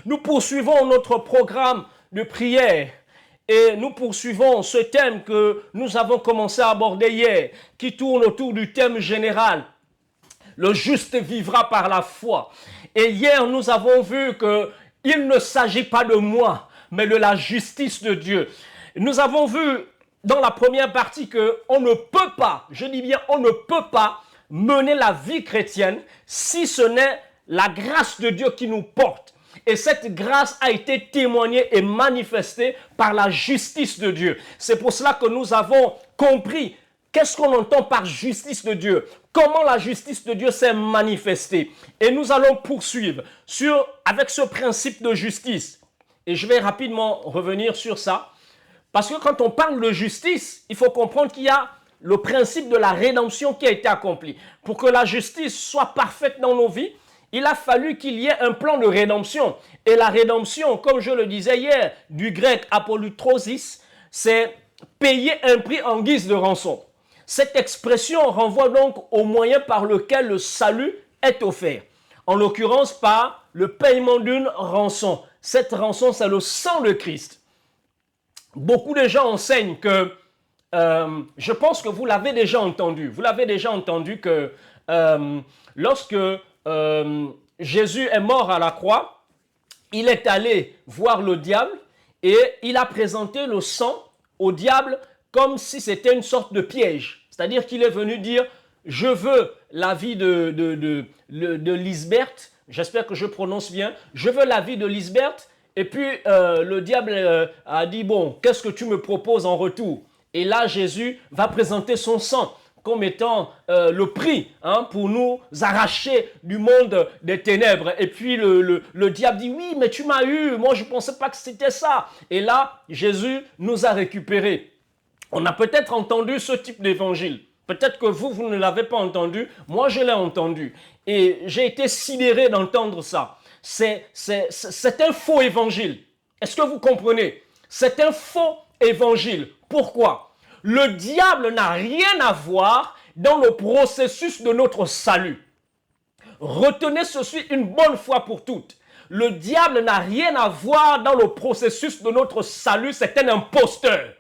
Nous poursuivons notre programme de prière et nous poursuivons ce thème que nous avons commencé à aborder hier, qui tourne autour du thème général. Le juste vivra par la foi. Et hier, nous avons vu qu'il ne s'agit pas de moi, mais de la justice de Dieu. Nous avons vu dans la première partie qu'on ne peut pas, je dis bien on ne peut pas mener la vie chrétienne si ce n'est la grâce de Dieu qui nous porte. Et cette grâce a été témoignée et manifestée par la justice de Dieu. C'est pour cela que nous avons compris qu'est-ce qu'on entend par justice de Dieu, comment la justice de Dieu s'est manifestée. Et nous allons poursuivre avec ce principe de justice. Et je vais rapidement revenir sur ça. Parce que quand on parle de justice, il faut comprendre qu'il y a le principe de la rédemption qui a été accompli. Pour que la justice soit parfaite dans nos vies, il a fallu qu'il y ait un plan de rédemption. Et la rédemption, comme je le disais hier, du grec apolutrosis, c'est payer un prix en guise de rançon. Cette expression renvoie donc au moyen par lequel le salut est offert. En l'occurrence, par le paiement d'une rançon. Cette rançon, c'est le sang de Christ. Beaucoup de gens enseignent que, je pense que vous l'avez déjà entendu. Vous l'avez déjà entendu que lorsque Jésus est mort à la croix, il est allé voir le diable et il a présenté le sang au diable comme si c'était une sorte de piège. C'est-à-dire qu'il est venu dire, je veux la vie de Lisbeth, j'espère que je prononce bien, je veux la vie de Lisbeth. Et puis le diable a dit, bon, qu'est-ce que tu me proposes en retour? Et là, Jésus va présenter son sang comme étant le prix pour nous arracher du monde des ténèbres. Et puis le diable dit, oui, mais tu m'as eu, moi je ne pensais pas que c'était ça. Et là, Jésus nous a récupérés. On a peut-être entendu ce type d'évangile. Peut-être que vous ne l'avez pas entendu. Moi, je l'ai entendu. Et j'ai été sidéré d'entendre ça. C'est un faux évangile. Est-ce que vous comprenez? C'est un faux évangile. Pourquoi? Le diable n'a rien à voir dans le processus de notre salut. Retenez ceci une bonne fois pour toutes. Le diable n'a rien à voir dans le processus de notre salut. C'est un imposteur.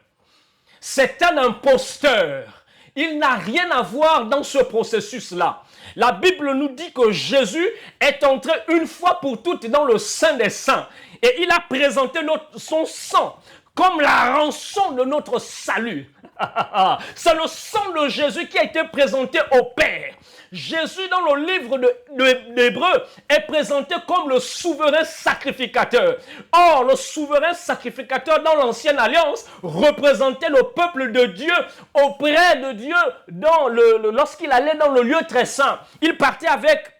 C'est un imposteur. Il n'a rien à voir dans ce processus-là. La Bible nous dit que Jésus est entré une fois pour toutes dans le Saint des Saints. Et il a présenté son sang comme la rançon de notre salut. C'est le sang de Jésus qui a été présenté au Père. Jésus, dans le livre d'Hébreux, est présenté comme le souverain sacrificateur. Or, le souverain sacrificateur dans l'Ancienne Alliance représentait le peuple de Dieu auprès de Dieu lorsqu'il allait dans le lieu très saint. Il partait avec...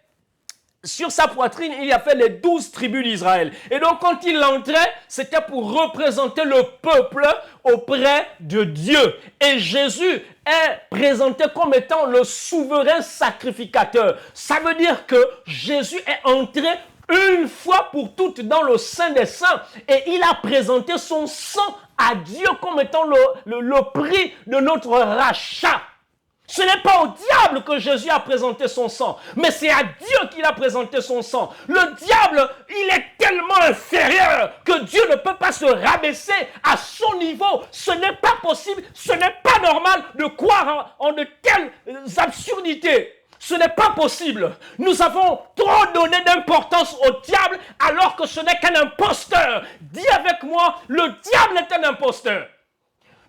Sur sa poitrine, il y avait les 12 tribus d'Israël. Et donc, quand il entrait, c'était pour représenter le peuple auprès de Dieu. Et Jésus est présenté comme étant le souverain sacrificateur. Ça veut dire que Jésus est entré une fois pour toutes dans le Saint des Saints. Et il a présenté son sang à Dieu comme étant le prix de notre rachat. Ce n'est pas au diable que Jésus a présenté son sang, mais c'est à Dieu qu'il a présenté son sang. Le diable, il est tellement inférieur que Dieu ne peut pas se rabaisser à son niveau. Ce n'est pas possible, ce n'est pas normal de croire en de telles absurdités. Ce n'est pas possible. Nous avons trop donné d'importance au diable alors que ce n'est qu'un imposteur. Dis avec moi, le diable est un imposteur.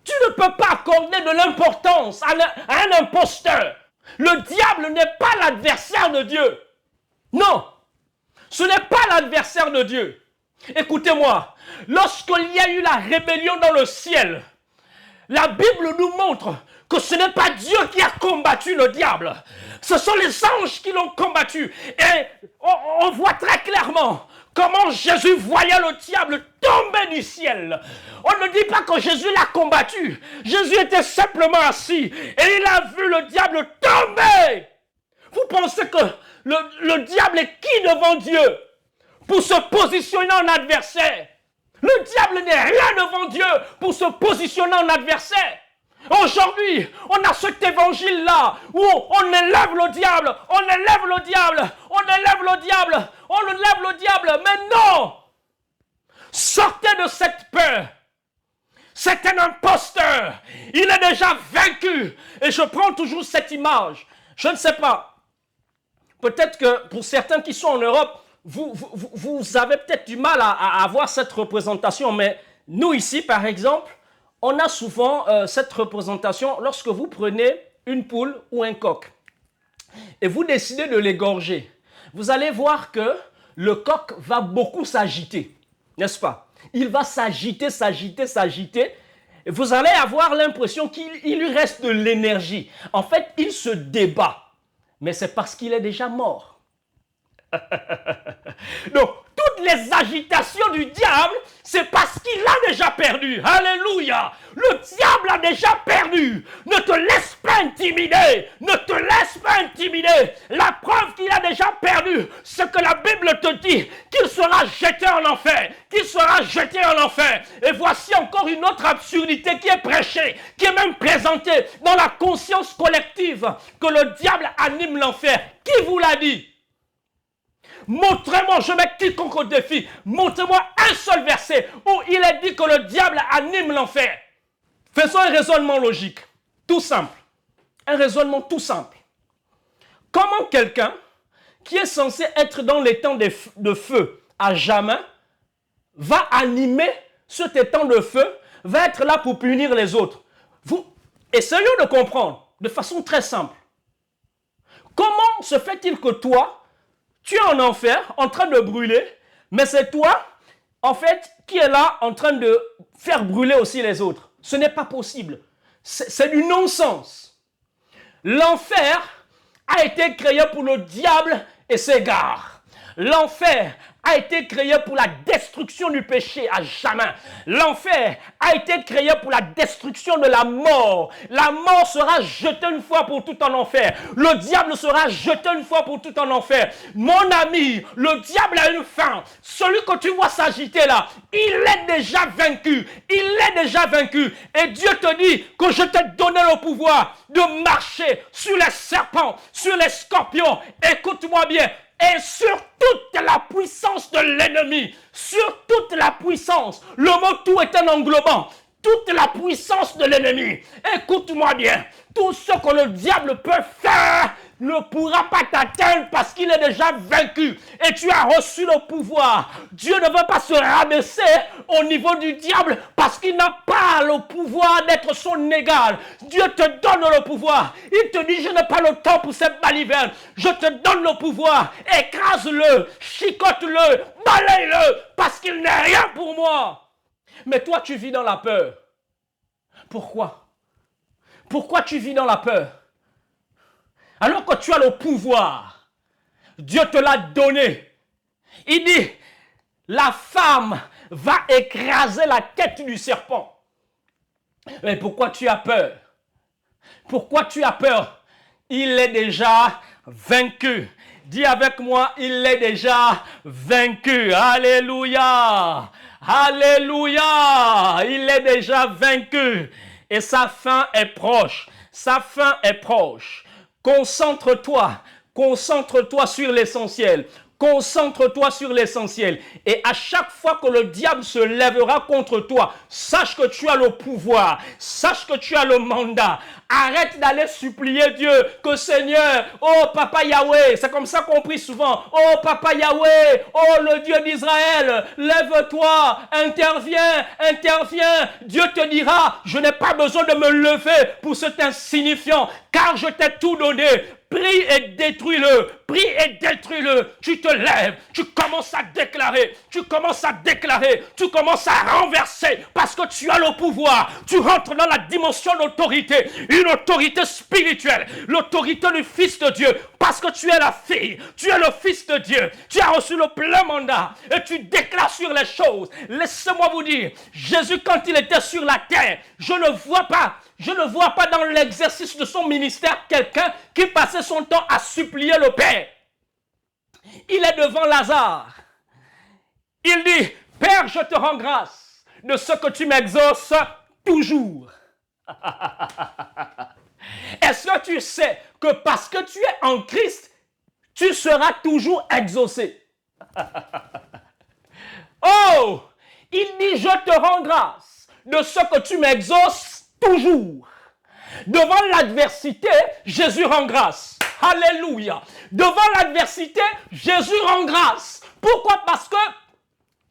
Tu ne peux pas accorder de l'importance à un imposteur. Le diable n'est pas l'adversaire de Dieu. Non, ce n'est pas l'adversaire de Dieu. Écoutez-moi, lorsqu'il y a eu la rébellion dans le ciel, la Bible nous montre que ce n'est pas Dieu qui a combattu le diable. Ce sont les anges qui l'ont combattu. Et on voit très clairement comment Jésus voyait le diable tomber du ciel. On ne dit pas que Jésus l'a combattu. Jésus était simplement assis et il a vu le diable tomber. Vous pensez que le diable est qui devant Dieu pour se positionner en adversaire? Le diable n'est rien devant Dieu pour se positionner en adversaire. Aujourd'hui, on a cet évangile-là où on élève le diable, on élève le diable, on élève le diable, on élève le diable. Mais non, Sortez de cette peur. C'est un imposteur. Il est déjà vaincu. Et je prends toujours cette image. Je ne sais pas. Peut-être que pour certains qui sont en Europe, vous avez peut-être du mal à avoir cette représentation. Mais nous ici, par exemple, on a souvent cette représentation lorsque vous prenez une poule ou un coq et vous décidez de l'égorger. Vous allez voir que le coq va beaucoup s'agiter, n'est-ce pas? Il va s'agiter, s'agiter, s'agiter. Et vous allez avoir l'impression qu'il lui reste de l'énergie. En fait, il se débat. Mais c'est parce qu'il est déjà mort. Donc, toutes les agitations du diable, c'est parce qu'il a déjà perdu. Alléluia. Le diable a déjà perdu. Ne te laisse pas intimider. Ne te laisse pas intimider. La preuve qu'il a déjà perdu, c'est que la Bible te dit qu'il sera jeté en enfer. Qu'il sera jeté en enfer. Et voici encore une autre absurdité qui est prêchée, qui est même présentée dans la conscience collective, que le diable anime l'enfer. Qui vous l'a dit? Montrez-moi, je mets quiconque au défi, montrez-moi un seul verset où il est dit que le diable anime l'enfer. Faisons un raisonnement logique, tout simple. Un raisonnement tout simple. Comment quelqu'un qui est censé être dans l'étang de feu à jamais va animer cet étang de feu, va être là pour punir les autres? Vous essayez de comprendre de façon très simple. Comment se fait-il que toi, tu es en enfer, en train de brûler, mais c'est toi, en fait, qui est là en train de faire brûler aussi les autres? Ce n'est pas possible. C'est du non-sens. L'enfer a été créé pour le diable et ses gares. L'enfer a été créé pour la destruction du péché à jamais. L'enfer a été créé pour la destruction de la mort. La mort sera jetée une fois pour tout en enfer. Le diable sera jeté une fois pour tout en enfer. Mon ami, le diable a une fin. Celui que tu vois s'agiter là, il est déjà vaincu. Il est déjà vaincu. Et Dieu te dit que je t'ai donné le pouvoir de marcher sur les serpents, sur les scorpions. Écoute-moi bien. Et sur toute la puissance de l'ennemi, sur toute la puissance, le mot tout est un englobant, toute la puissance de l'ennemi. Écoute-moi bien, tout ce que le diable peut faire ne pourra pas t'atteindre parce qu'il est déjà vaincu et tu as reçu le pouvoir. Dieu ne veut pas se rabaisser au niveau du diable parce qu'il n'a pas le pouvoir d'être son égal. Dieu te donne le pouvoir. Il te dit, je n'ai pas le temps pour cette balivernes. Je te donne le pouvoir. Écrase-le, chicote-le, balaye-le parce qu'il n'est rien pour moi. Mais toi, tu vis dans la peur. Pourquoi? Pourquoi tu vis dans la peur? Alors que tu as le pouvoir, Dieu te l'a donné. Il dit, la femme va écraser la tête du serpent. Mais pourquoi tu as peur? Pourquoi tu as peur? Il est déjà vaincu. Dis avec moi, il est déjà vaincu. Alléluia. Alléluia. Il est déjà vaincu. Et sa fin est proche. Sa fin est proche. Concentre-toi sur l'essentiel. Concentre-toi sur l'essentiel. Et à chaque fois que le diable se lèvera contre toi, sache que tu as le pouvoir. Sache que tu as le mandat. Arrête d'aller supplier Dieu que Seigneur, oh Papa Yahweh, c'est comme ça qu'on prie souvent. Oh Papa Yahweh, oh le Dieu d'Israël, lève-toi, interviens, interviens. Dieu te dira, je n'ai pas besoin de me lever pour cet insignifiant, car je t'ai tout donné. Prie et détruis-le. Prie et détruis-le. Tu te lèves. Tu commences à déclarer. Tu commences à déclarer. Tu commences à renverser parce que tu as le pouvoir. Tu rentres dans la dimension d'autorité. Une autorité spirituelle. L'autorité du Fils de Dieu. Parce que tu es la fille. Tu es le Fils de Dieu. Tu as reçu le plein mandat. Et tu déclares sur les choses. Laissez-moi vous dire. Jésus, quand il était sur la terre, je ne vois pas dans l'exercice de son ministère quelqu'un qui passait son temps à supplier le Père. Il est devant Lazare. Il dit, Père, je te rends grâce de ce que tu m'exauces toujours. Est-ce que tu sais que parce que tu es en Christ, tu seras toujours exaucé? Oh! Il dit, je te rends grâce de ce que tu m'exauces toujours. Devant l'adversité, Jésus rend grâce. Alléluia. Devant l'adversité, Jésus rend grâce. Pourquoi? Parce que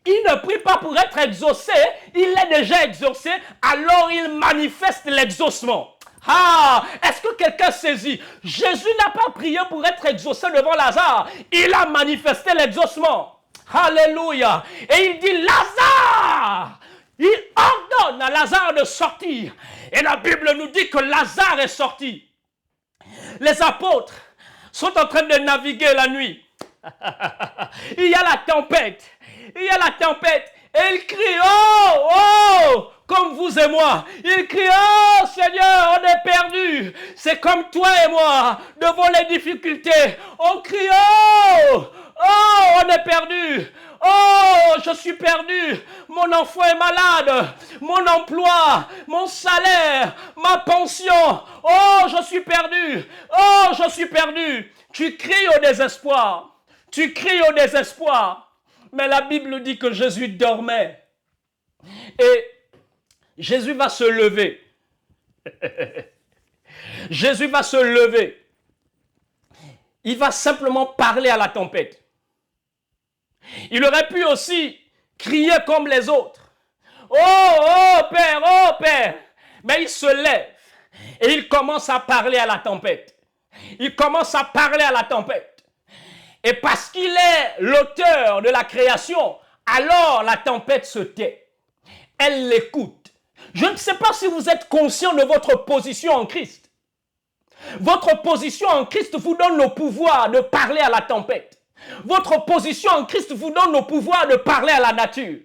il ne prie pas pour être exaucé, il est déjà exaucé, alors il manifeste l'exaucement. Ah, est-ce que quelqu'un saisit? Jésus n'a pas prié pour être exaucé devant Lazare, il a manifesté l'exaucement. Alléluia. Et il dit, Lazare, il ordonne à Lazare de sortir. Et la Bible nous dit que Lazare est sorti. Les apôtres sont en train de naviguer la nuit. Il y a la tempête. Il y a la tempête. Et il crie, oh, oh, comme vous et moi. Il crie, oh Seigneur, on est perdu. C'est comme toi et moi, devant les difficultés. On crie, oh, oh, on est perdu. Oh, je suis perdu. Mon enfant est malade. Mon emploi, mon salaire, ma pension. Oh, je suis perdu. Oh, je suis perdu. Tu cries au désespoir. Tu cries au désespoir. Mais la Bible dit que Jésus dormait. Et Jésus va se lever. Jésus va se lever. Il va simplement parler à la tempête. Il aurait pu aussi crier comme les autres. Oh, oh, Père, oh, Père. Mais il se lève et il commence à parler à la tempête. Il commence à parler à la tempête. Et parce qu'il est l'auteur de la création, alors la tempête se tait. Elle l'écoute. Je ne sais pas si vous êtes conscient de votre position en Christ. Votre position en Christ vous donne le pouvoir de parler à la tempête. Votre position en Christ vous donne le pouvoir de parler à la nature.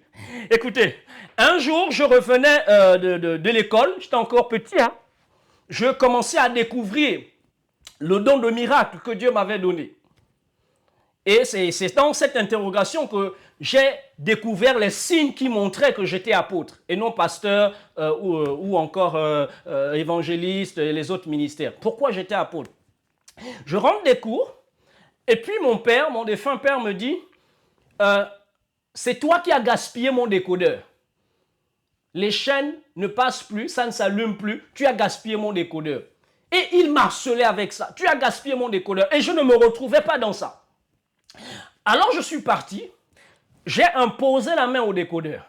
Écoutez, un jour, je revenais de l'école, j'étais encore petit, hein. Je commençais à découvrir le don de miracle que Dieu m'avait donné. Et c'est dans cette interrogation que j'ai découvert les signes qui montraient que j'étais apôtre et non pasteur ou encore évangéliste et les autres ministères. Pourquoi j'étais apôtre? Je rentre des cours et puis mon défunt père me dit c'est toi qui as gaspillé mon décodeur. Les chaînes ne passent plus, ça ne s'allume plus, tu as gaspillé mon décodeur. Et il m'harcelait avec ça. Tu as gaspillé mon décodeur. Et je ne me retrouvais pas dans ça. Alors je suis parti, j'ai imposé la main au décodeur.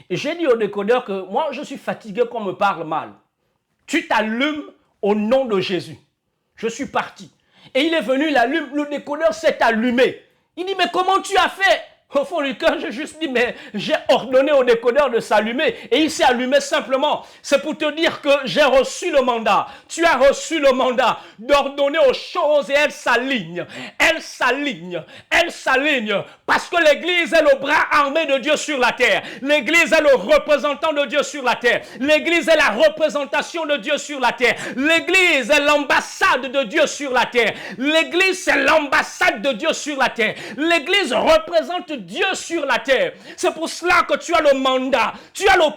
Et j'ai dit au décodeur que moi je suis fatigué qu'on me parle mal. Tu t'allumes au nom de Jésus. Je suis parti. Et il est venu, il allume, le décodeur s'est allumé. Il dit mais comment tu as fait? Au fond du cœur, j'ai juste dit, mais j'ai ordonné au décodeur de s'allumer et il s'est allumé simplement. C'est pour te dire que j'ai reçu le mandat. Tu as reçu le mandat d'ordonner aux choses et elles s'alignent. Elles s'alignent. Elles s'alignent. Parce que l'Église est le bras armé de Dieu sur la terre. L'Église est le représentant de Dieu sur la terre. L'Église est la représentation de Dieu sur la terre. L'Église est l'ambassade de Dieu sur la terre. L'Église, c'est l'ambassade de Dieu sur la terre. L'Église représente Dieu sur la terre. C'est pour cela que tu as le mandat, tu as le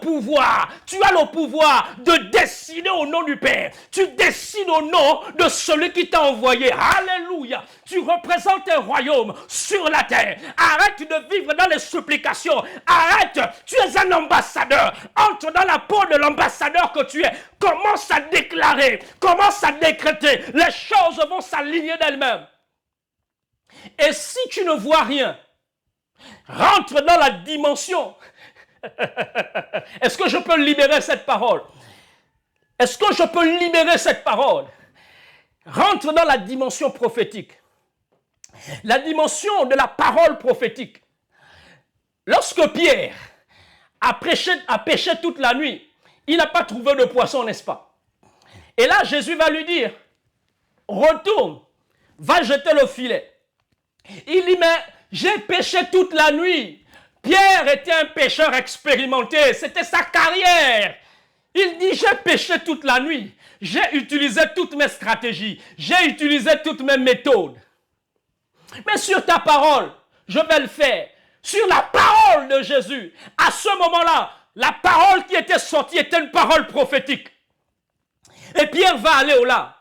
pouvoir de décider au nom du Père. Tu décides au nom de celui qui t'a envoyé. Alléluia. Tu représentes un royaume sur la terre. Arrête de vivre dans les supplications. Arrête. Tu es un ambassadeur. Entre dans la peau de l'ambassadeur que tu es. Commence à déclarer. Commence à décréter. Les choses vont s'aligner d'elles-mêmes. Et si tu ne vois rien, rentre dans la dimension. Est-ce que je peux libérer cette parole? Est-ce que je peux libérer cette parole? Rentre dans la dimension prophétique. La dimension de la parole prophétique. Lorsque Pierre a pêché toute la nuit, il n'a pas trouvé de poisson, n'est-ce pas? Et là, Jésus va lui dire, retourne, va jeter le filet. Il dit, mais j'ai pêché toute la nuit. Pierre était un pêcheur expérimenté. C'était sa carrière. Il dit, j'ai pêché toute la nuit. J'ai utilisé toutes mes stratégies. J'ai utilisé toutes mes méthodes. Mais sur ta parole, je vais le faire. Sur la parole de Jésus. À ce moment-là, la parole qui était sortie était une parole prophétique. Et Pierre va aller au large.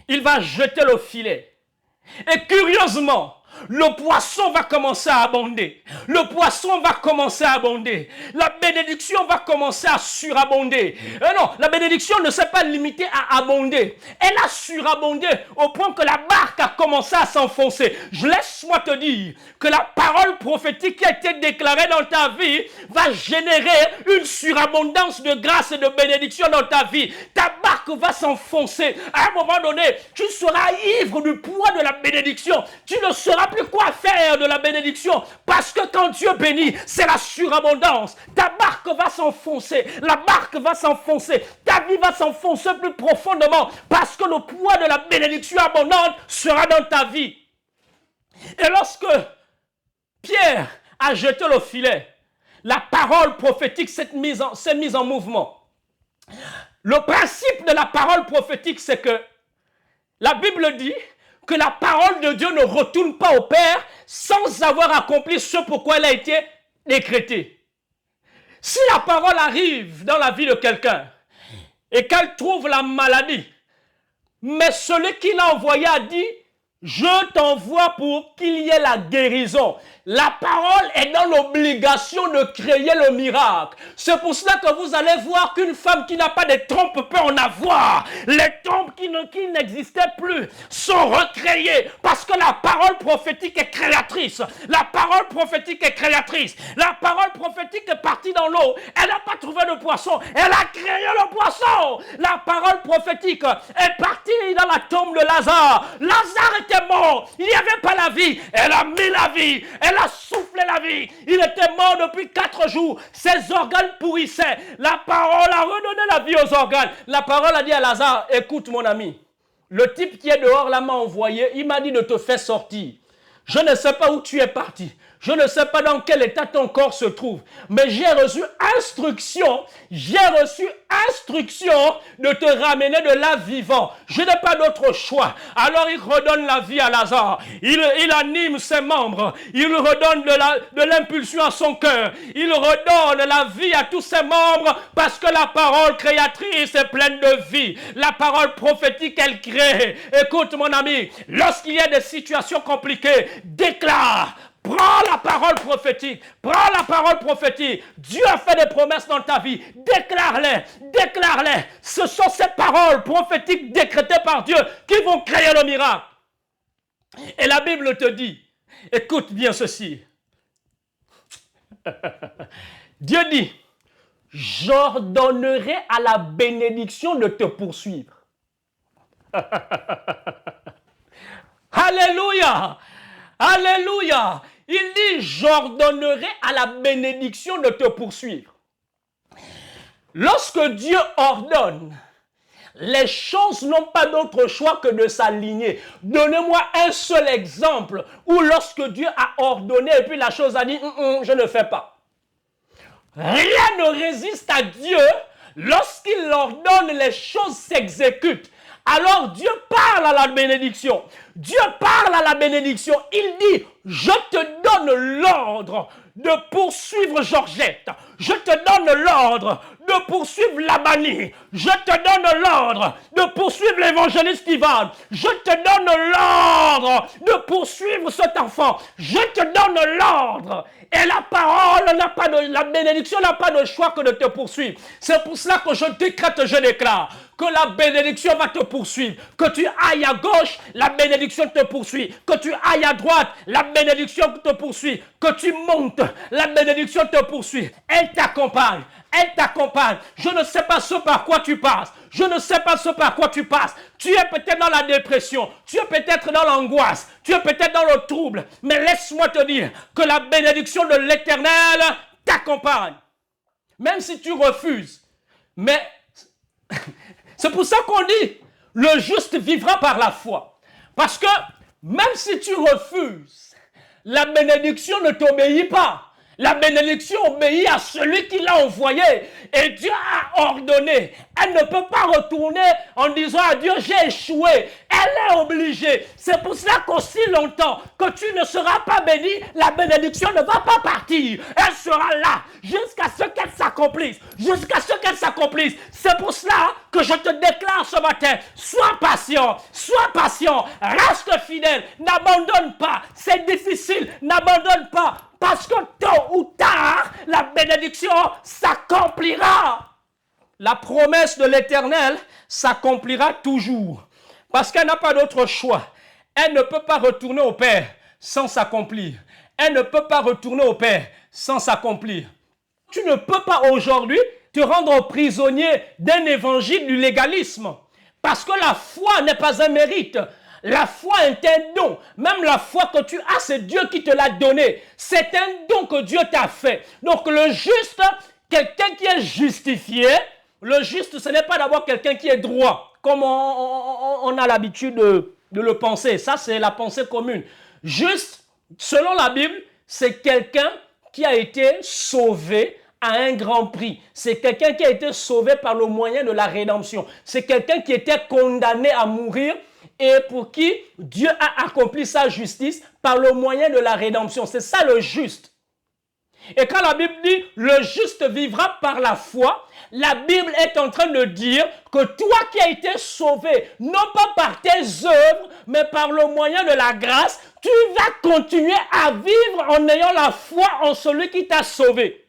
Il va jeter le filet. Et curieusement, le poisson va commencer à abonder. Le poisson va commencer à abonder. La bénédiction va commencer à surabonder. Non, la bénédiction ne s'est pas limitée à abonder. Elle a surabondé au point que la barque a commencé à s'enfoncer. Laisse-moi te dire que la parole prophétique qui a été déclarée dans ta vie va générer une surabondance de grâce et de bénédiction dans ta vie. Ta barque va s'enfoncer. À un moment donné, tu seras ivre du poids de la bénédiction. Tu ne sauras plus quoi faire de la bénédiction parce que quand Dieu bénit, c'est la surabondance. Ta barque va s'enfoncer, la barque va s'enfoncer, ta vie va s'enfoncer plus profondément parce que le poids de la bénédiction abondante sera dans ta vie. Et lorsque Pierre a jeté le filet, la parole prophétique s'est mise en mouvement. Le principe de la parole prophétique, c'est que la Bible dit que la parole de Dieu ne retourne pas au Père sans avoir accompli ce pourquoi elle a été décrétée. Si la parole arrive dans la vie de quelqu'un et qu'elle trouve la maladie, mais celui qui l'a envoyé a dit « Je t'envoie pour qu'il y ait la guérison ». La parole est dans l'obligation de créer le miracle. C'est pour cela que vous allez voir qu'une femme qui n'a pas de trompes peut en avoir. Les trompes qui n'existaient plus sont recréées parce que la parole prophétique est créatrice. La parole prophétique est créatrice. La parole prophétique est partie dans l'eau. Elle n'a pas trouvé de poisson. Elle a créé le poisson. La parole prophétique est partie dans la tombe de Lazare. Lazare était mort. Il n'y avait pas la vie. Elle a mis la vie. Elle a soufflé la vie. Il était mort depuis 4 jours. Ses organes pourrissaient. La parole a redonné la vie aux organes. La parole a dit à Lazare, écoute mon ami, le type qui est dehors là m'a envoyé, il m'a dit de te faire sortir. Je ne sais pas où tu es parti. Je ne sais pas dans quel état ton corps se trouve. Mais j'ai reçu instruction de te ramener de là vivant. Je n'ai pas d'autre choix. Alors il redonne la vie à Lazare. Il anime ses membres. Il redonne de l'impulsion à son cœur. Il redonne la vie à tous ses membres parce que la parole créatrice est pleine de vie. La parole prophétique, elle crée. Écoute mon ami, lorsqu'il y a des situations compliquées, déclare. Prends la parole prophétique. Prends la parole prophétique. Dieu a fait des promesses dans ta vie. Déclare-les. Déclare-les. Ce sont ces paroles prophétiques décrétées par Dieu qui vont créer le miracle. Et la Bible te dit, écoute bien ceci. Dieu dit, j'ordonnerai à la bénédiction de te poursuivre. Alléluia. Alléluia. Il dit, j'ordonnerai à la bénédiction de te poursuivre. Lorsque Dieu ordonne, les choses n'ont pas d'autre choix que de s'aligner. Donnez-moi un seul exemple où lorsque Dieu a ordonné et puis la chose a dit, je ne fais pas. Rien ne résiste à Dieu. Lorsqu'il ordonne, les choses s'exécutent. Alors Dieu parle à la bénédiction. Dieu parle à la bénédiction. Il dit, je te donne l'ordre de poursuivre Georgette. Je te donne l'ordre de poursuivre Labani. Je te donne l'ordre de poursuivre l'évangéliste Ivan. Je te donne l'ordre de poursuivre cet enfant. Je te donne l'ordre. Et la parole n'a pas de, la bénédiction n'a pas de choix que de te poursuivre. C'est pour cela que je décrète, je déclare que la bénédiction va te poursuivre. Que tu ailles à gauche, la bénédiction te poursuit. Que tu ailles à droite, la bénédiction te poursuit. Que tu montes, la bénédiction te poursuit. Elle t'accompagne. Elle t'accompagne. Je ne sais pas ce par quoi tu passes. Je ne sais pas ce par quoi tu passes. Tu es peut-être dans la dépression. Tu es peut-être dans l'angoisse. Tu es peut-être dans le trouble. Mais laisse-moi te dire que la bénédiction de l'Éternel t'accompagne. Même si tu refuses. Mais c'est pour ça qu'on dit, le juste vivra par la foi. Parce que même si tu refuses, la bénédiction ne t'obéit pas. La bénédiction obéit à celui qui l'a envoyé. Et Dieu a ordonné. Elle ne peut pas retourner en disant à Dieu, j'ai échoué. Elle est obligée. C'est pour cela qu'aussi longtemps que tu ne seras pas béni, la bénédiction ne va pas partir. Elle sera là jusqu'à ce qu'elle s'accomplisse. Jusqu'à ce qu'elle s'accomplisse. C'est pour cela que je te déclare ce matin, sois patient, reste fidèle, n'abandonne pas. C'est difficile, n'abandonne pas. Parce que tôt ou tard, la bénédiction s'accomplira. La promesse de l'Éternel s'accomplira toujours. Parce qu'elle n'a pas d'autre choix. Elle ne peut pas retourner au Père sans s'accomplir. Elle ne peut pas retourner au Père sans s'accomplir. Tu ne peux pas aujourd'hui te rendre prisonnier d'un évangile du légalisme. Parce que la foi n'est pas un mérite. La foi est un don. Même la foi que tu as, c'est Dieu qui te l'a donné. C'est un don que Dieu t'a fait. Donc le juste, quelqu'un qui est justifié, le juste, ce n'est pas d'abord quelqu'un qui est droit, comme on a l'habitude de le penser. Ça, c'est la pensée commune. Juste, selon la Bible, c'est quelqu'un qui a été sauvé à un grand prix. C'est quelqu'un qui a été sauvé par le moyen de la rédemption. C'est quelqu'un qui était condamné à mourir et pour qui Dieu a accompli sa justice par le moyen de la rédemption. C'est ça le juste. Et quand la Bible dit « le juste vivra par la foi », la Bible est en train de dire que toi qui as été sauvé, non pas par tes œuvres, mais par le moyen de la grâce, tu vas continuer à vivre en ayant la foi en celui qui t'a sauvé.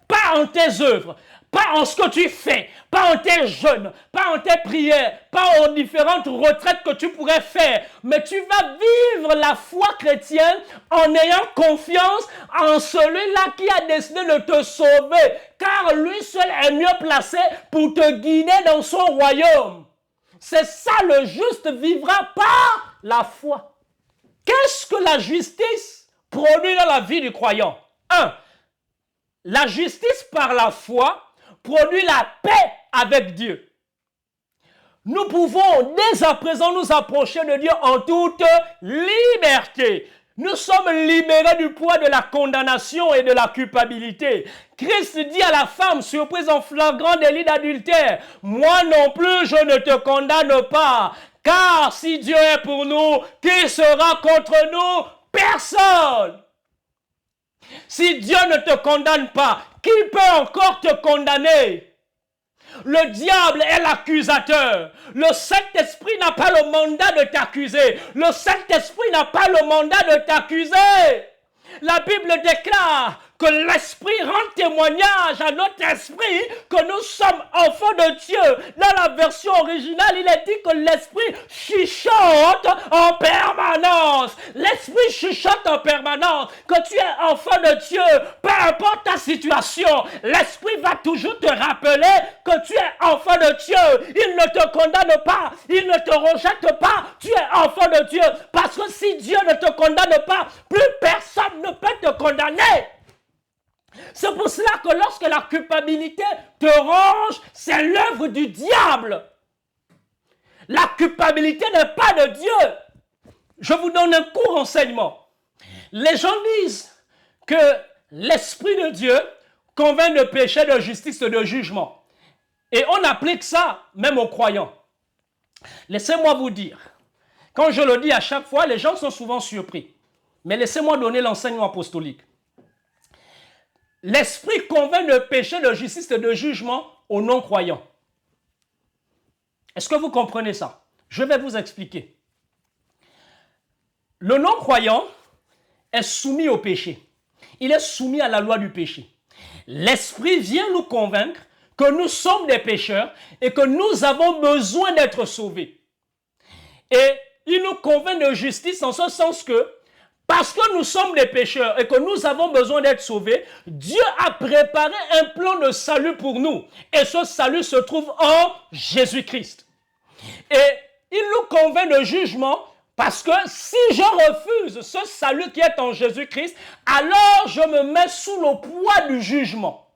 Pas en tes œuvres, pas en ce que tu fais, pas en tes jeûnes, pas en tes prières, pas en différentes retraites que tu pourrais faire, mais tu vas vivre la foi chrétienne en ayant confiance en celui-là qui a décidé de te sauver, car lui seul est mieux placé pour te guider dans son royaume. C'est ça, le juste vivra par la foi. Qu'est-ce que la justice produit dans la vie du croyant? 1. La justice par la foi produit la paix avec Dieu. Nous pouvons dès à présent nous approcher de Dieu en toute liberté. Nous sommes libérés du poids de la condamnation et de la culpabilité. Christ dit à la femme surprise en flagrant délit d'adultère, « Moi non plus je ne te condamne pas, car si Dieu est pour nous, qui sera contre nous? Personne. » Si Dieu ne te condamne pas, qui peut encore te condamner? Le diable est l'accusateur. Le Saint-Esprit n'a pas le mandat de t'accuser. Le Saint-Esprit n'a pas le mandat de t'accuser. La Bible déclare que l'Esprit rend témoignage à notre esprit que nous sommes enfants de Dieu. Dans la version originale, il est dit que l'Esprit chuchote en permanence. L'Esprit chuchote en permanence. Que tu es enfant de Dieu, peu importe ta situation, l'Esprit va toujours te rappeler que tu es enfant de Dieu. Il ne te condamne pas, il ne te rejette pas. Tu es enfant de Dieu. Parce que si Dieu ne te condamne pas, plus personne ne peut te condamner. C'est pour cela que lorsque la culpabilité te ronge, c'est l'œuvre du diable. La culpabilité n'est pas de Dieu. Je vous donne un court enseignement. Les gens disent que l'Esprit de Dieu convainc de péché, de justice et de jugement. Et on applique ça même aux croyants. Laissez-moi vous dire, quand je le dis à chaque fois, les gens sont souvent surpris. Mais laissez-moi donner l'enseignement apostolique. L'Esprit convainc de péché, de justice et de jugement aux non-croyants. Est-ce que vous comprenez ça? Je vais vous expliquer. Le non-croyant est soumis au péché. Il est soumis à la loi du péché. L'Esprit vient nous convaincre que nous sommes des pécheurs et que nous avons besoin d'être sauvés. Et il nous convainc de justice en ce sens que parce que nous sommes des pécheurs et que nous avons besoin d'être sauvés, Dieu a préparé un plan de salut pour nous. Et ce salut se trouve en Jésus-Christ. Et il nous convainc de jugement parce que si je refuse ce salut qui est en Jésus-Christ, alors je me mets sous le poids du jugement.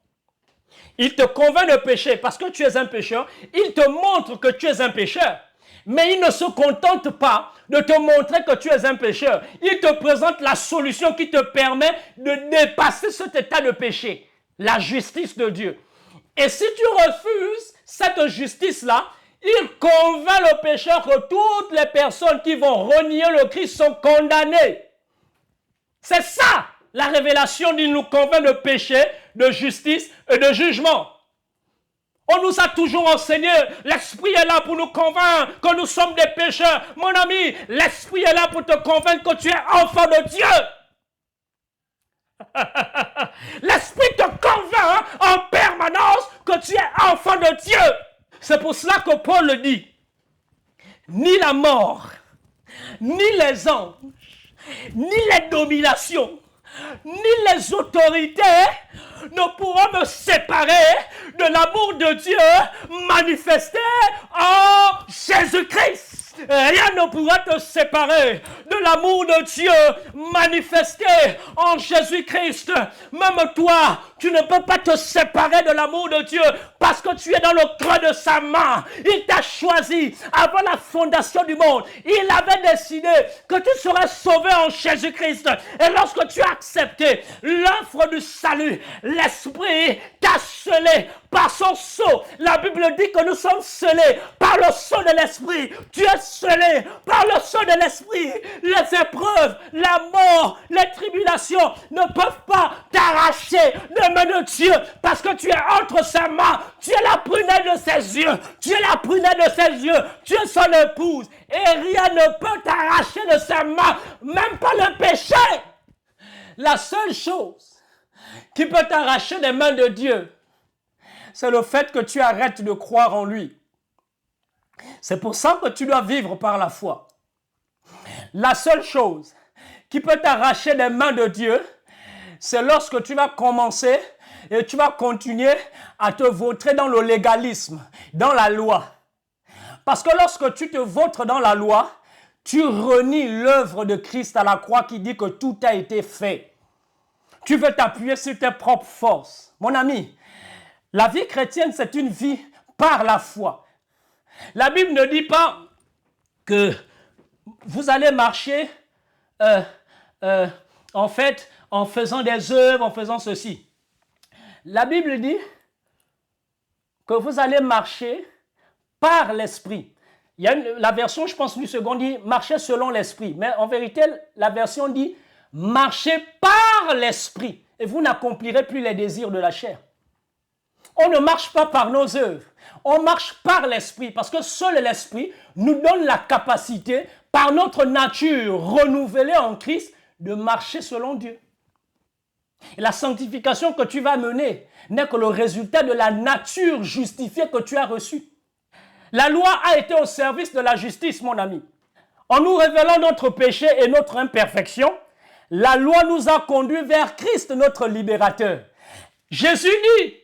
Il te convainc de péché parce que tu es un pécheur. Il te montre que tu es un pécheur. Mais il ne se contente pas de te montrer que tu es un pécheur. Il te présente la solution qui te permet de dépasser cet état de péché. La justice de Dieu. Et si tu refuses cette justice-là, il convainc le pécheur que toutes les personnes qui vont renier le Christ sont condamnées. C'est ça la révélation d'il nous convainc de péché, de justice et de jugement. On nous a toujours enseigné, l'Esprit est là pour nous convaincre que nous sommes des pécheurs. Mon ami, l'Esprit est là pour te convaincre que tu es enfant de Dieu. L'Esprit te convainc en permanence que tu es enfant de Dieu. C'est pour cela que Paul le dit. Ni la mort, ni les anges, ni les dominations, ni les autorités ne pourront me séparer de l'amour de Dieu manifesté en Jésus-Christ. Rien ne pourra te séparer de l'amour de Dieu manifesté en Jésus-Christ. Même toi, tu ne peux pas te séparer de l'amour de Dieu parce que tu es dans le creux de sa main. Il t'a choisi avant la fondation du monde. Il avait décidé que tu serais sauvé en Jésus-Christ. Et lorsque tu as accepté l'offre du salut, l'Esprit t'a scellé par son sceau. La Bible dit que nous sommes scellés par le sceau de l'Esprit. Tu es scellé par le sceau de l'Esprit. Les épreuves, la mort, les tribulations ne peuvent pas t'arracher de main de Dieu parce que tu es entre sa main. Tu es la prunelle de ses yeux. Tu es la prunelle de ses yeux. Tu es son épouse. Et rien ne peut t'arracher de sa main. Même pas le péché. La seule chose qui peut t'arracher des mains de Dieu, c'est le fait que tu arrêtes de croire en lui. C'est pour ça que tu dois vivre par la foi. La seule chose qui peut t'arracher des mains de Dieu, c'est lorsque tu vas commencer et tu vas continuer à te vautrer dans le légalisme, dans la loi. Parce que lorsque tu te vautres dans la loi, tu renies l'œuvre de Christ à la croix qui dit que tout a été fait. Tu veux t'appuyer sur tes propres forces. Mon ami, la vie chrétienne, c'est une vie par la foi. La Bible ne dit pas que vous allez marcher en fait en faisant des œuvres, en faisant ceci. La Bible dit que vous allez marcher par l'Esprit. Il y a la version, je pense, du second dit marcher selon l'Esprit. Mais en vérité, la version dit marcher par l'Esprit. Et vous n'accomplirez plus les désirs de la chair. On ne marche pas par nos œuvres. On marche par l'Esprit. Parce que seul l'Esprit nous donne la capacité, par notre nature renouvelée en Christ, de marcher selon Dieu. Et la sanctification que tu vas mener n'est que le résultat de la nature justifiée que tu as reçue. La loi a été au service de la justice, mon ami. En nous révélant notre péché et notre imperfection, la loi nous a conduits vers Christ, notre libérateur. Jésus dit,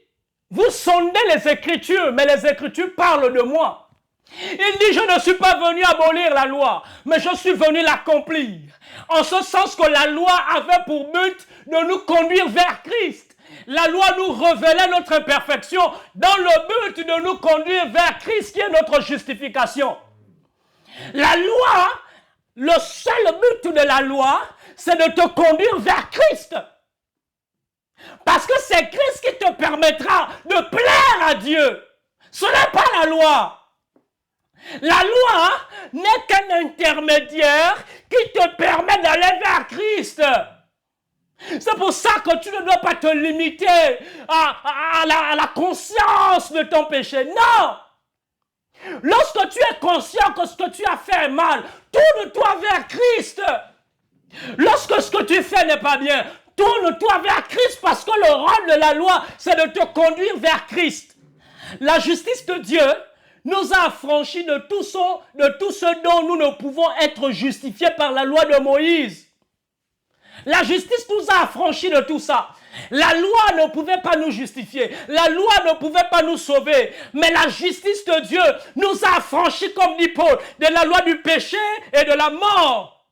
vous sondez les Écritures, mais les Écritures parlent de moi. Il dit, je ne suis pas venu abolir la loi, mais je suis venu l'accomplir. En ce sens que la loi avait pour but de nous conduire vers Christ. La loi nous révélait notre imperfection dans le but de nous conduire vers Christ qui est notre justification. La loi, le seul but de la loi, c'est de te conduire vers Christ. Parce que c'est Christ qui te permettra de plaire à Dieu. Ce n'est pas la loi. La loi n'est qu'un intermédiaire qui te permet d'aller vers Christ. C'est pour ça que tu ne dois pas te limiter à la conscience de ton péché. Non! Lorsque tu es conscient que ce que tu as fait est mal, tourne-toi vers Christ. Lorsque ce que tu fais n'est pas bien, tourne-toi vers Christ parce que le rôle de la loi, c'est de te conduire vers Christ. La justice de Dieu nous a affranchis de tout ce dont nous ne pouvons être justifiés par la loi de Moïse. La justice nous a affranchis de tout ça. La loi ne pouvait pas nous justifier. La loi ne pouvait pas nous sauver. Mais la justice de Dieu nous a affranchis, comme dit Paul, de la loi du péché et de la mort.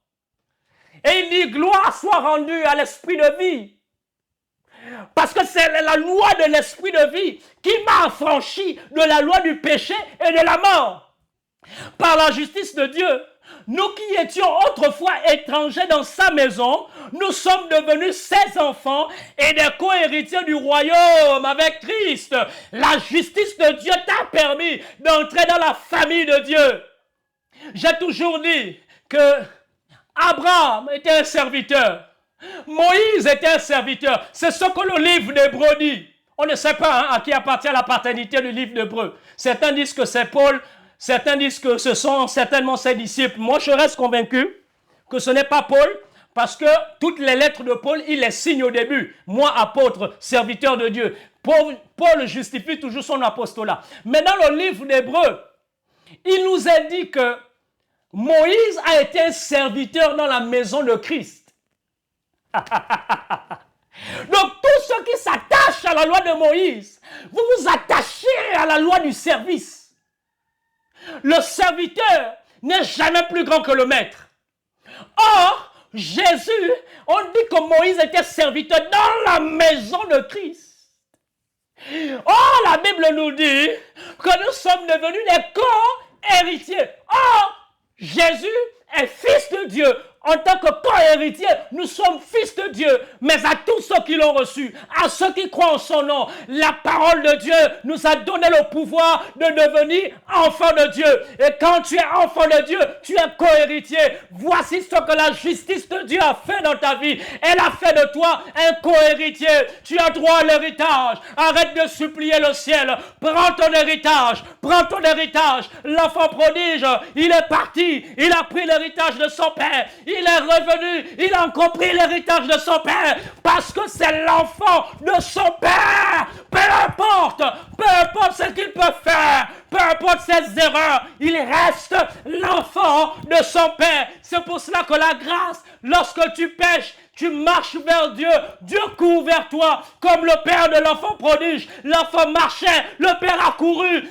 Et il dit, gloire soit rendue à l'esprit de vie. Parce que c'est la loi de l'esprit de vie qui m'a affranchi de la loi du péché et de la mort. Par la justice de Dieu, nous qui étions autrefois étrangers dans sa maison, nous sommes devenus ses enfants et des co-héritiers du royaume avec Christ. La justice de Dieu t'a permis d'entrer dans la famille de Dieu. J'ai toujours dit que Abraham était un serviteur. Moïse était un serviteur. C'est ce que le livre d'Hébreux dit. On ne sait pas à qui appartient la paternité du livre d'Hébreux. Certains disent que c'est Paul. Certains disent que ce sont certainement ses disciples. Moi, je reste convaincu que ce n'est pas Paul, parce que toutes les lettres de Paul, il les signe au début. Moi, apôtre, serviteur de Dieu. Paul justifie toujours son apostolat. Mais dans le livre d'Hébreux, il nous a dit que Moïse a été un serviteur dans la maison de Christ. Donc, tous ceux qui s'attachent à la loi de Moïse, vous vous attachez à la loi du service. Le serviteur n'est jamais plus grand que le maître. Or, Jésus, on dit que Moïse était serviteur dans la maison de Christ. Or, la Bible nous dit que nous sommes devenus des co-héritiers. Or, Jésus est fils de Dieu. En tant que co-héritier, nous sommes fils de Dieu. Mais à tous ceux qui l'ont reçu, à ceux qui croient en son nom, la parole de Dieu nous a donné le pouvoir de devenir enfants de Dieu. Et quand tu es enfant de Dieu, tu es co-héritier. Voici ce que la justice de Dieu a fait dans ta vie. Elle a fait de toi un co-héritier. Tu as droit à l'héritage. Arrête de supplier le ciel. Prends ton héritage. Prends ton héritage. L'enfant prodige, il est parti. Il a pris l'héritage de son père. Il est revenu, il a encore pris l'héritage de son père parce que c'est l'enfant de son père. Peu importe ce qu'il peut faire, peu importe ses erreurs, il reste l'enfant de son père. C'est pour cela que la grâce, lorsque tu pèches, tu marches vers Dieu, Dieu court vers toi, comme le père de l'enfant prodige. L'enfant marchait, le père a couru,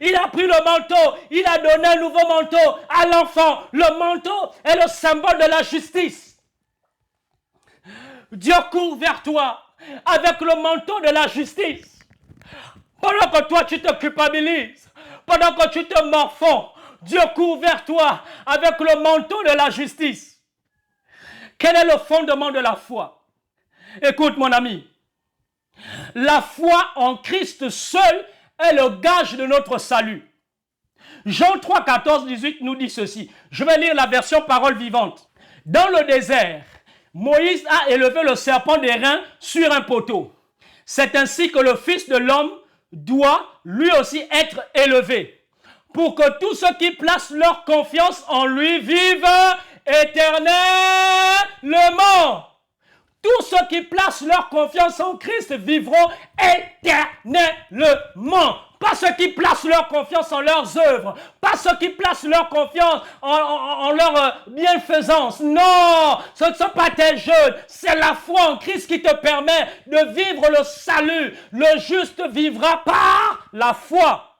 il a pris le manteau, il a donné un nouveau manteau à l'enfant. Le manteau est le symbole de la justice. Dieu court vers toi avec le manteau de la justice. Pendant que toi tu te culpabilises, pendant que tu te morfonds, Dieu court vers toi avec le manteau de la justice. Quel est le fondement de la foi? Écoute mon ami, la foi en Christ seul est le gage de notre salut. Jean 3, 14, 18 nous dit ceci. Je vais lire la version parole vivante. Dans le désert, Moïse a élevé le serpent d'airain sur un poteau. C'est ainsi que le Fils de l'homme doit lui aussi être élevé, pour que tous ceux qui placent leur confiance en lui vivent éternellement. Tous ceux qui placent leur confiance en Christ vivront éternellement. Pas ceux qui placent leur confiance en leurs œuvres. Pas ceux qui placent leur confiance en leur bienfaisance. Non, ce ne sont pas tes jeunes. C'est la foi en Christ qui te permet de vivre le salut. Le juste vivra par la foi.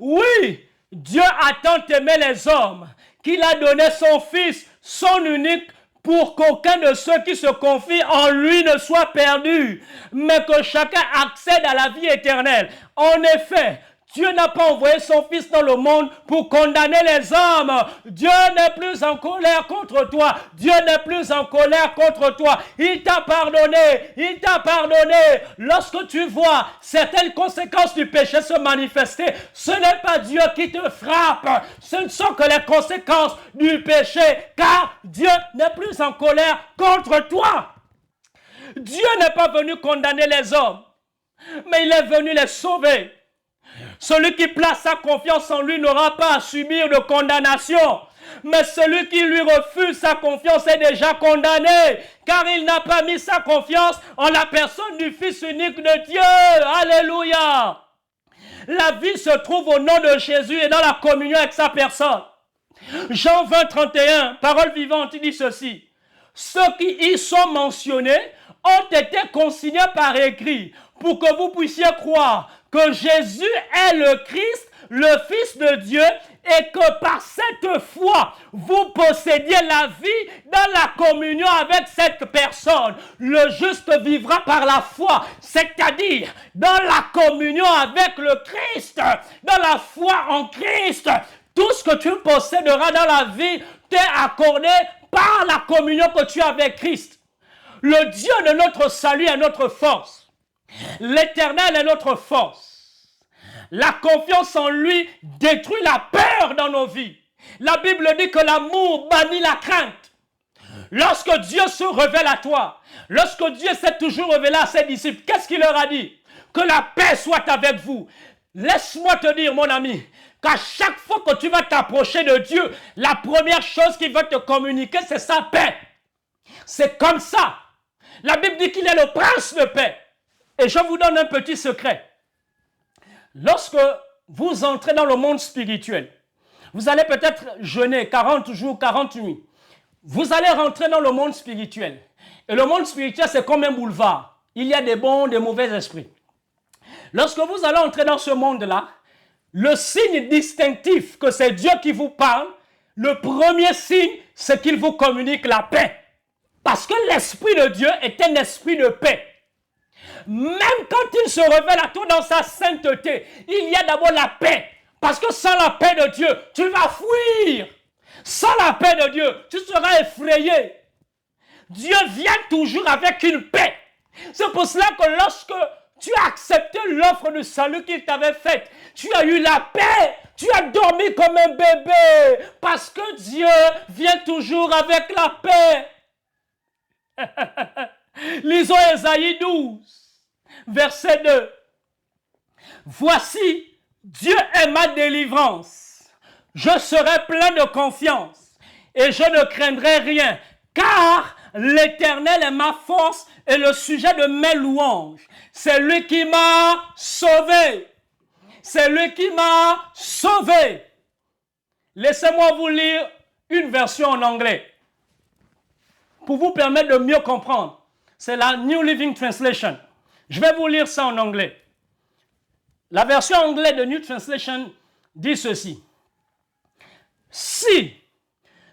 Oui, Dieu a tant aimé les hommes qu'il a donné son Fils, son unique, pour qu'aucun de ceux qui se confient en lui ne soit perdu, mais que chacun accède à la vie éternelle. En effet, Dieu n'a pas envoyé son Fils dans le monde pour condamner les hommes. Dieu n'est plus en colère contre toi. Dieu n'est plus en colère contre toi. Il t'a pardonné. Il t'a pardonné. Lorsque tu vois certaines conséquences du péché se manifester, ce n'est pas Dieu qui te frappe. Ce ne sont que les conséquences du péché, car Dieu n'est plus en colère contre toi. Dieu n'est pas venu condamner les hommes, mais il est venu les sauver. Celui qui place sa confiance en lui n'aura pas à subir de condamnation. Mais celui qui lui refuse sa confiance est déjà condamné, car il n'a pas mis sa confiance en la personne du Fils unique de Dieu. Alléluia! La vie se trouve au nom de Jésus et dans la communion avec sa personne. Jean 20, 31, parole vivante, il dit ceci. Ceux qui y sont mentionnés ont été consignés par écrit pour que vous puissiez croire que Jésus est le Christ, le Fils de Dieu et que par cette foi, vous possédiez la vie dans la communion avec cette personne. Le juste vivra par la foi, c'est-à-dire dans la communion avec le Christ, dans la foi en Christ. Tout ce que tu posséderas dans la vie t'est accordé par la communion que tu as avec Christ. Le Dieu de notre salut est notre force. L'Éternel est notre force. La confiance en lui détruit la peur dans nos vies. La Bible dit que l'amour bannit la crainte. Lorsque Dieu se révèle à toi, lorsque Dieu s'est toujours révélé à ses disciples, qu'est-ce qu'il leur a dit? Que la paix soit avec vous. Laisse-moi te dire, mon ami, qu'à chaque fois que tu vas t'approcher de Dieu, la première chose qu'il va te communiquer, c'est sa paix. C'est comme ça. La Bible dit qu'il est le prince de paix. Et je vous donne un petit secret. Lorsque vous entrez dans le monde spirituel, vous allez peut-être jeûner 40 jours, 40 nuits. Vous allez rentrer dans le monde spirituel. Et le monde spirituel, c'est comme un boulevard. Il y a des bons, des mauvais esprits. Lorsque vous allez entrer dans ce monde-là, le signe distinctif que c'est Dieu qui vous parle, le premier signe, c'est qu'il vous communique la paix. Parce que l'Esprit de Dieu est un esprit de paix. Même quand il se révèle à toi dans sa sainteté, il y a d'abord la paix. Parce que sans la paix de Dieu, tu vas fuir. Sans la paix de Dieu, tu seras effrayé. Dieu vient toujours avec une paix. C'est pour cela que lorsque tu as accepté l'offre de salut qu'il t'avait faite, tu as eu la paix. Tu as dormi comme un bébé. Parce que Dieu vient toujours avec la paix. Lisons Ésaïe 12, verset 2. Voici, Dieu est ma délivrance. Je serai plein de confiance et je ne craindrai rien, car l'Éternel est ma force et le sujet de mes louanges. C'est lui qui m'a sauvé. C'est lui qui m'a sauvé. Laissez-moi vous lire une version en anglais pour vous permettre de mieux comprendre. C'est la New Living Translation. Je vais vous lire ça en anglais. La version anglaise de New Translation dit ceci. Si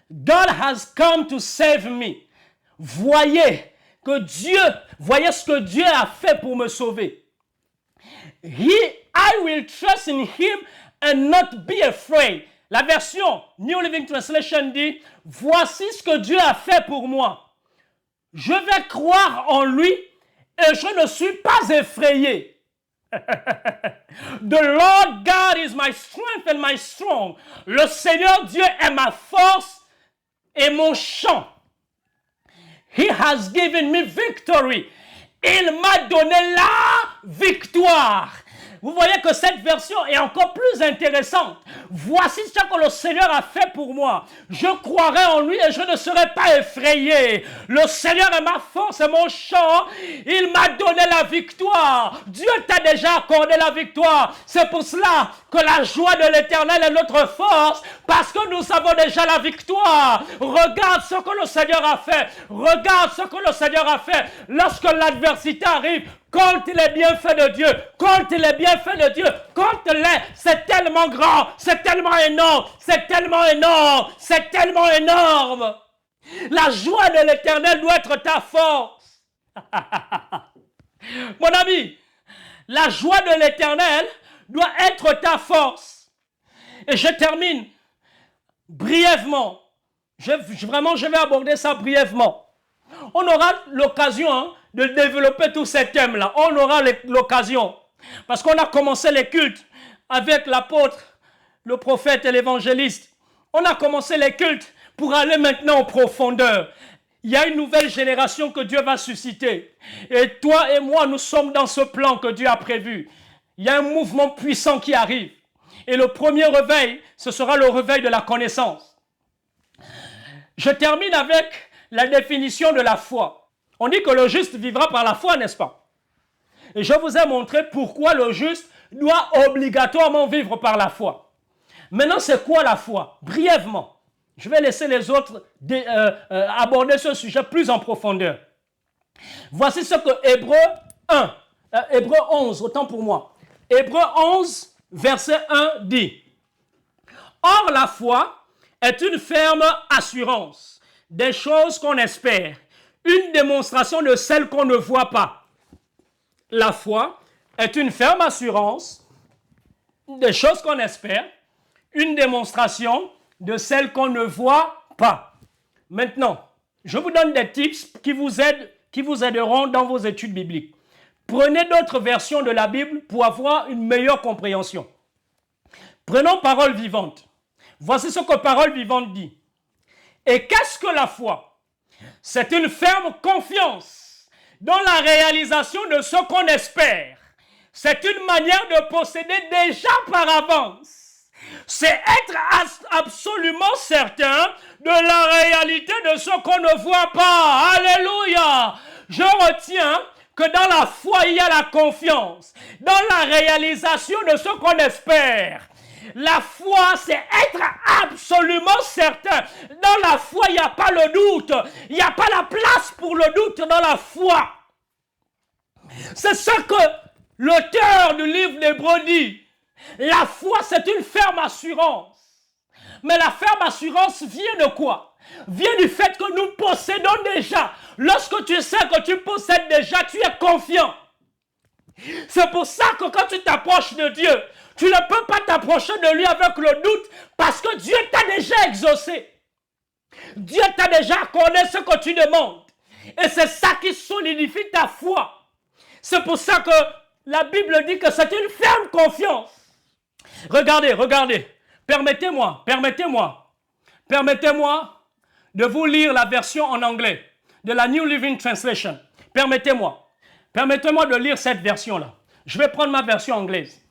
God has come to save me, voyez ce que Dieu a fait pour me sauver. I will trust in him and not be afraid. La version New Living Translation dit, voici ce que Dieu a fait pour moi. Je vais croire en lui et je ne suis pas effrayé. The Lord God is my strength and my strong. Le Seigneur Dieu est ma force et mon chant. He has given me victory. Il m'a donné la victoire. Vous voyez que cette version est encore plus intéressante. Voici ce que le Seigneur a fait pour moi. Je croirai en lui et je ne serai pas effrayé. Le Seigneur est ma force et mon chant. Il m'a donné la victoire. Dieu t'a déjà accordé la victoire. C'est pour cela que la joie de l'Éternel est notre force. Parce que nous avons déjà la victoire. Regarde ce que le Seigneur a fait. Regarde ce que le Seigneur a fait. Lorsque l'adversité arrive, compte les bienfaits de Dieu, compte les bienfaits de Dieu, compte-les, c'est tellement grand, c'est tellement énorme, c'est tellement énorme, c'est tellement énorme. La joie de l'Éternel doit être ta force. Mon ami, la joie de l'Éternel doit être ta force. Et je termine brièvement. Je vais aborder ça brièvement. On aura l'occasion de développer tous ces thèmes-là. On aura l'occasion. Parce qu'on a commencé les cultes avec l'apôtre, le prophète et l'évangéliste. On a commencé les cultes pour aller maintenant en profondeur. Il y a une nouvelle génération que Dieu va susciter. Et toi et moi, nous sommes dans ce plan que Dieu a prévu. Il y a un mouvement puissant qui arrive. Et le premier réveil, ce sera le réveil de la connaissance. Je termine avec la définition de la foi. On dit que le juste vivra par la foi, n'est-ce pas? Et je vous ai montré pourquoi le juste doit obligatoirement vivre par la foi. Maintenant, c'est quoi la foi? Brièvement. Je vais laisser les autres aborder ce sujet plus en profondeur. Voici ce que Hébreu 11, autant pour moi. Hébreu 11, verset 1 dit, « Or la foi est une ferme assurance des choses qu'on espère, une démonstration de celles qu'on ne voit pas. » La foi est une ferme assurance des choses qu'on espère, une démonstration de celles qu'on ne voit pas. Maintenant, je vous donne des tips qui vous aideront dans vos études bibliques. Prenez d'autres versions de la Bible pour avoir une meilleure compréhension. Prenons Parole vivante. Voici ce que Parole vivante dit. Et qu'est-ce que la foi? C'est une ferme confiance dans la réalisation de ce qu'on espère. C'est une manière de posséder déjà par avance. C'est être absolument certain de la réalité de ce qu'on ne voit pas. Alléluia! Je retiens que dans la foi, il y a la confiance, dans la réalisation de ce qu'on espère. La foi, c'est être absolument certain. Dans la foi, il n'y a pas le doute. Il n'y a pas la place pour le doute dans la foi. C'est ce que l'auteur du livre d'Hébreux dit. La foi, c'est une ferme assurance. Mais la ferme assurance vient de quoi? Vient du fait que nous possédons déjà. Lorsque tu sais que tu possèdes déjà, tu es confiant. C'est pour ça que quand tu t'approches de Dieu, tu ne peux pas t'approcher de lui avec le doute parce que Dieu t'a déjà exaucé. Dieu t'a déjà accordé ce que tu demandes. Et c'est ça qui solidifie ta foi. C'est pour ça que la Bible dit que c'est une ferme confiance. Regardez. Permettez-moi de vous lire la version en anglais de la New Living Translation. Permettez-moi de lire cette version-là. Je vais prendre ma version anglaise.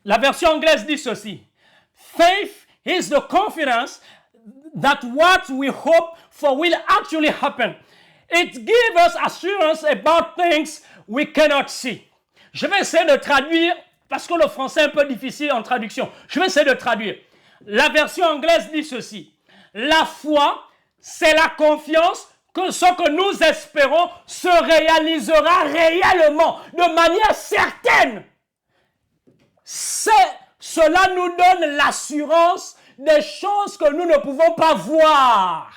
La version anglaise dit ceci. Faith is the confidence that what we hope for will actually happen. It gives us assurance about things we cannot see. Je vais essayer de traduire parce que le français est un peu difficile en traduction. Je vais essayer de traduire. La version anglaise dit ceci. La foi, c'est la confiance que ce que nous espérons se réalisera réellement, de manière certaine. Cela nous donne l'assurance des choses que nous ne pouvons pas voir.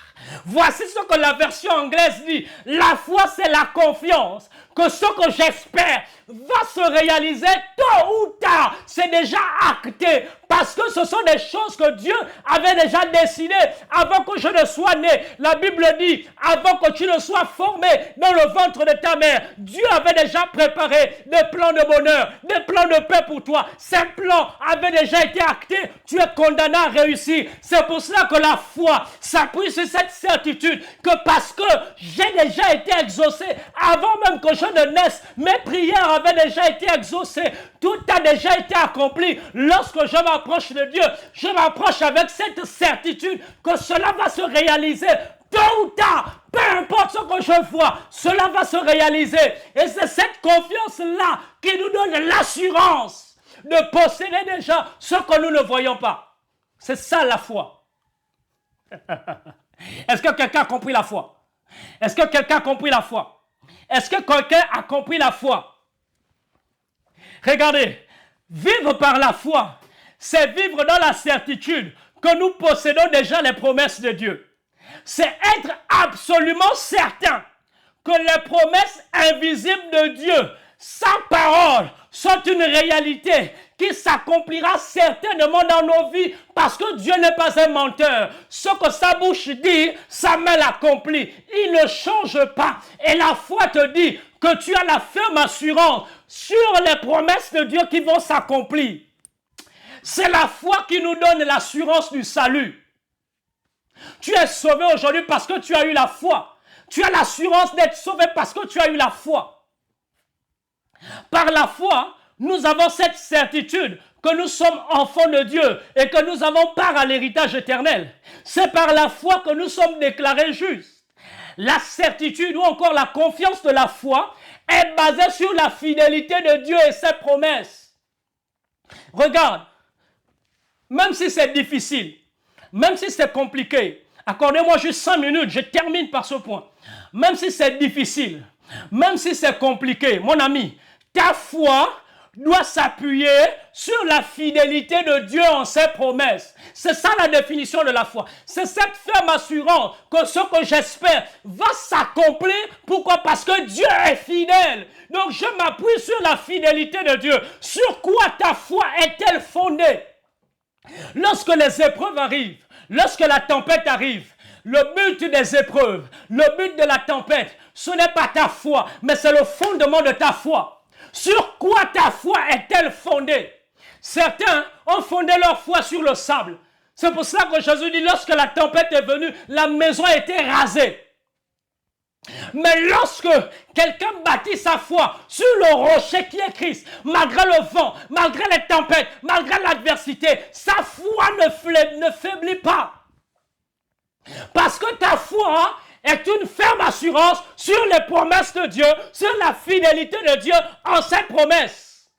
Voici ce que la version anglaise dit. La foi, c'est la confiance que ce que j'espère va se réaliser tôt ou tard. C'est déjà acté parce que ce sont des choses que Dieu avait déjà décidées avant que je ne sois né. La Bible dit, avant que tu ne sois formé dans le ventre de ta mère, Dieu avait déjà préparé des plans de bonheur, des plans de paix pour toi. Ces plans avaient déjà été actés. Tu es condamné à réussir. C'est pour cela que la foi s'appuie sur cette certitude que parce que j'ai déjà été exaucé avant même que je ne naisse, mes prières avaient déjà été exaucées, tout a déjà été accompli. Lorsque je m'approche de Dieu, je m'approche avec cette certitude que cela va se réaliser tôt ou tard, peu importe ce que je vois, cela va se réaliser. Et c'est cette confiance-là qui nous donne l'assurance de posséder déjà ce que nous ne voyons pas. C'est ça la foi. Est-ce que quelqu'un a compris la foi? Est-ce que quelqu'un a compris la foi? Est-ce que quelqu'un a compris la foi? Regardez, vivre par la foi, c'est vivre dans la certitude que nous possédons déjà les promesses de Dieu. C'est être absolument certain que les promesses invisibles de Dieu, sa parole, sont une réalité qui s'accomplira certainement dans nos vies parce que Dieu n'est pas un menteur. Ce que sa bouche dit, sa main l'accomplit. Il ne change pas. Et la foi te dit que tu as la ferme assurance sur les promesses de Dieu qui vont s'accomplir. C'est la foi qui nous donne l'assurance du salut. Tu es sauvé aujourd'hui parce que tu as eu la foi. Tu as l'assurance d'être sauvé parce que tu as eu la foi. Par la foi, nous avons cette certitude que nous sommes enfants de Dieu et que nous avons part à l'héritage éternel. C'est par la foi que nous sommes déclarés justes. La certitude ou encore la confiance de la foi est basée sur la fidélité de Dieu et ses promesses. Regarde, même si c'est difficile, même si c'est compliqué, accordez-moi juste 5 minutes, je termine par ce point. Même si c'est difficile, même si c'est compliqué, mon ami, ta foi doit s'appuyer sur la fidélité de Dieu en ses promesses. C'est ça la définition de la foi. C'est cette ferme assurance que ce que j'espère va s'accomplir. Pourquoi? Parce que Dieu est fidèle. Donc je m'appuie sur la fidélité de Dieu. Sur quoi ta foi est-elle fondée? Lorsque les épreuves arrivent, lorsque la tempête arrive, le but des épreuves, le but de la tempête, ce n'est pas ta foi, mais c'est le fondement de ta foi. Sur quoi ta foi est-elle fondée? Certains ont fondé leur foi sur le sable. C'est pour cela que Jésus dit, lorsque la tempête est venue, la maison a été rasée. Mais lorsque quelqu'un bâtit sa foi sur le rocher qui est Christ, malgré le vent, malgré les tempêtes, malgré l'adversité, sa foi ne faiblit pas. Parce que ta foi est une ferme assurance sur les promesses de Dieu, sur la fidélité de Dieu en ses promesses.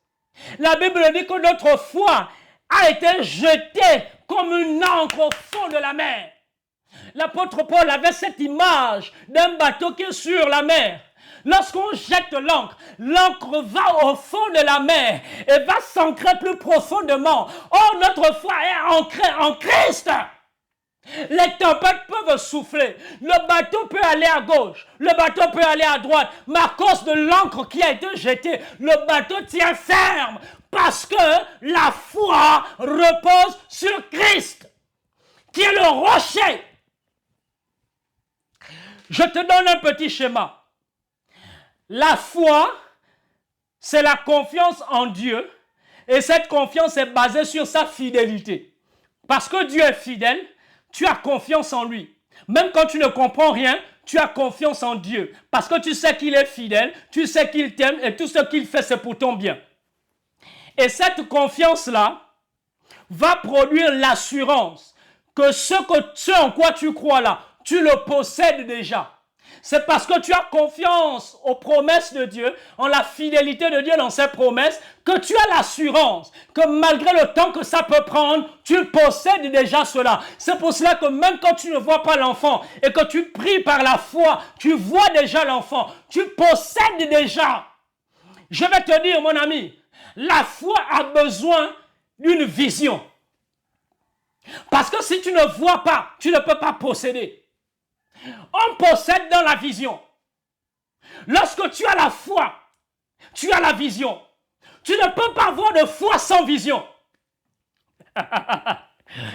La Bible dit que notre foi a été jetée comme une encre au fond de la mer. L'apôtre Paul avait cette image d'un bateau qui est sur la mer. Lorsqu'on jette l'encre, l'encre va au fond de la mer et va s'ancrer plus profondément. Or, notre foi est ancrée en Christ. Les tempêtes peuvent souffler, le bateau peut aller à gauche, le bateau peut aller à droite, mais à cause de l'encre qui a été jetée, le bateau tient ferme parce que la foi repose sur Christ, qui est le rocher. Je te donne un petit schéma. La foi, c'est la confiance en Dieu, et cette confiance est basée sur sa fidélité. Parce que Dieu est fidèle, tu as confiance en lui. Même quand tu ne comprends rien, tu as confiance en Dieu. Parce que tu sais qu'il est fidèle, tu sais qu'il t'aime et tout ce qu'il fait, c'est pour ton bien. Et cette confiance-là va produire l'assurance que ce en quoi tu crois là, tu le possèdes déjà. C'est parce que tu as confiance aux promesses de Dieu, en la fidélité de Dieu dans ses promesses, que tu as l'assurance que malgré le temps que ça peut prendre, tu possèdes déjà cela. C'est pour cela que même quand tu ne vois pas l'enfant et que tu pries par la foi, tu vois déjà l'enfant, tu possèdes déjà. Je vais te dire, mon ami, la foi a besoin d'une vision. Parce que si tu ne vois pas, tu ne peux pas posséder. On possède dans la vision. Lorsque tu as la foi, tu as la vision. Tu ne peux pas avoir de foi sans vision.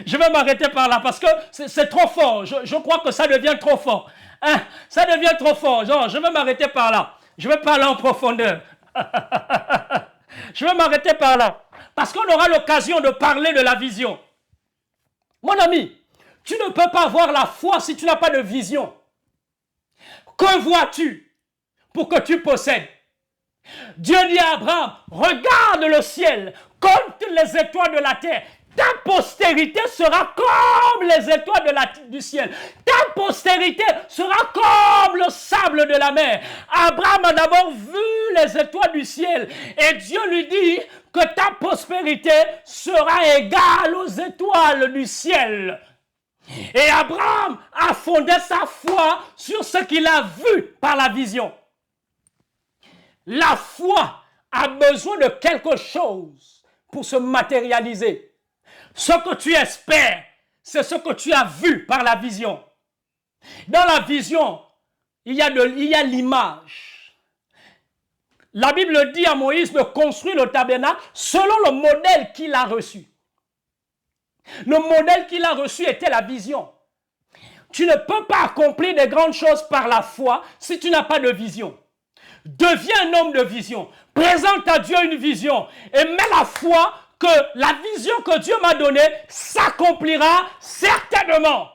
Je vais m'arrêter par là parce que c'est trop fort. Je crois que ça devient trop fort. Hein? Ça devient trop fort. Genre, je vais m'arrêter par là. Je vais parler en profondeur. Je vais m'arrêter par là. Parce qu'on aura l'occasion de parler de la vision. Mon ami, tu ne peux pas avoir la foi si tu n'as pas de vision. Que vois-tu pour que tu possèdes? Dieu dit à Abraham, regarde le ciel, compte les étoiles de la terre. Ta postérité sera comme les étoiles du ciel. Ta postérité sera comme le sable de la mer. Abraham a d'abord vu les étoiles du ciel. Et Dieu lui dit que ta prospérité sera égale aux étoiles du ciel. Et Abraham a fondé sa foi sur ce qu'il a vu par la vision. La foi a besoin de quelque chose pour se matérialiser. Ce que tu espères, c'est ce que tu as vu par la vision. Dans la vision, il y a l'image. La Bible dit à Moïse de construire le tabernacle selon le modèle qu'il a reçu. Le modèle qu'il a reçu était la vision. Tu ne peux pas accomplir des grandes choses par la foi si tu n'as pas de vision. Deviens un homme de vision. Présente à Dieu une vision et mets la foi que la vision que Dieu m'a donnée s'accomplira certainement.